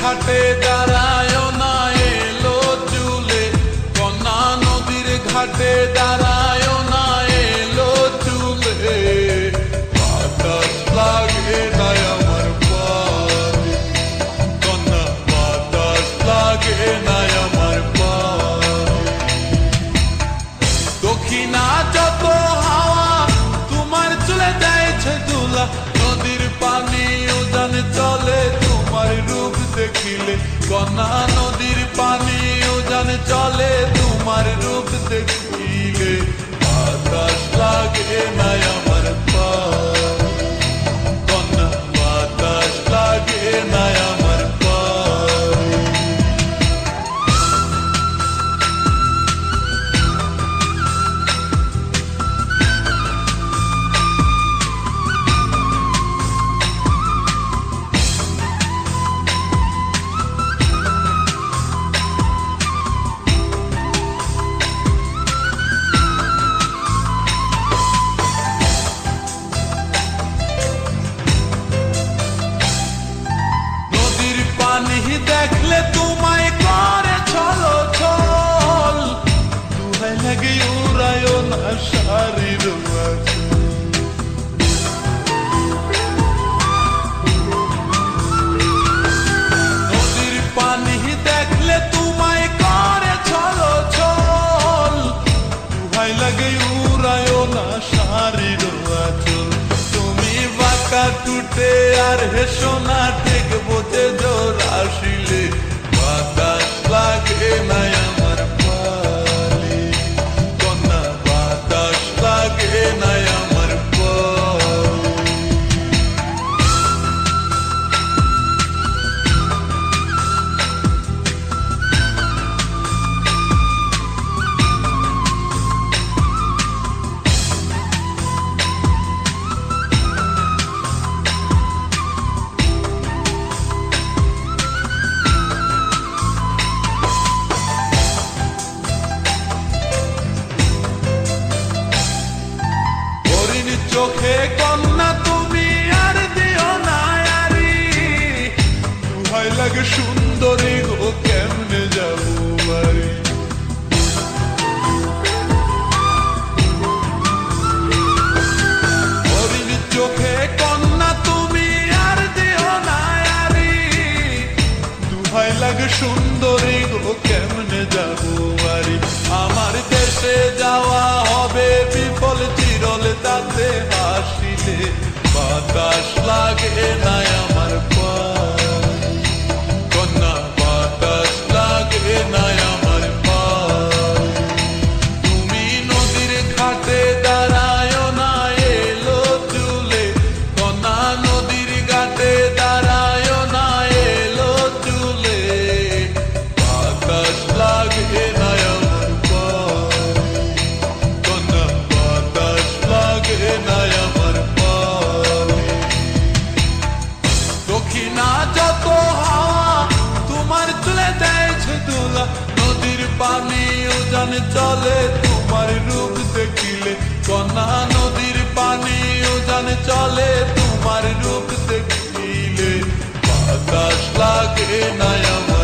ঘাটে দাঁড়ায় না এলো চুলে, কন্যা নদীর ঘাটে দাঁড়ায় না এলো চুলে। বাতাস লাগে না আমার পায়ে, কন্যা বাতাস লাগে না আমার পায়ে। দক্ষিণা যত হাওয়া তোমার চলে যাইছে দুলা, নদীর পানি উজান চলে তোমার রূপ দেখিলে। কন্যা নদীর পানি উজান চলে তোমার রূপ দেখিলে। বাতাস লাগে না আমার পায়ে, কন্যা বাতাস লাগে না আমার পায়ে। দেখলে তোমায় করে ছলো ছল, দুহাই লাগে উড়ায় না শাড়ির আঁচল। নদীর পানি দেখলে তোমায় করে ছলো ছল, দুহাই লাগে উড়ায় না শাড়ির আঁচল। তুমি বাঁকা টুটে আর হেসো না ঠিক বোঝে জোর আসিলে। বাতাস লাগে না আমার পায়ে, কন্যা বাতাস লাগে না আমার পায়ে। চোখে কন্যা তুমি আর দিও না আরি, দুহাই লাগে সুন্দরী গো কেমনে যাবো বাড়ি। হরিণ চোখে কন্যা তুমি আর দিও না আরি, দুহাই লাগে সুন্দরী গো কেমনে যাবো বাড়ি। আমার দেশে যাওয়া হবে বিফল চিরল তাতে হাসিলে। বাতাস লাগে না আমার পায়ে, কন্যা বাতাস লাগে না আমার পায়ে। তুমি নদীর ঘাটে দাঁড়ায় না এলো চুলে, কন্যা নদীর ঘাটে দাঁড়ায় না এলো চুলে। বাতাস লাগে না আমার পায়ে, কন্যা বাতাস লাগে না আমার পায়ে। দক্ষিণা যত হাওয়া তোমার চলে যাইছে দুলা, নদীর পানি উজান চলে তোমার রূপ দেখিলে। কন্যা নদীর পানি উজান চলে তোমার রূপ দেখিলে। বাতাস লাগে না আমার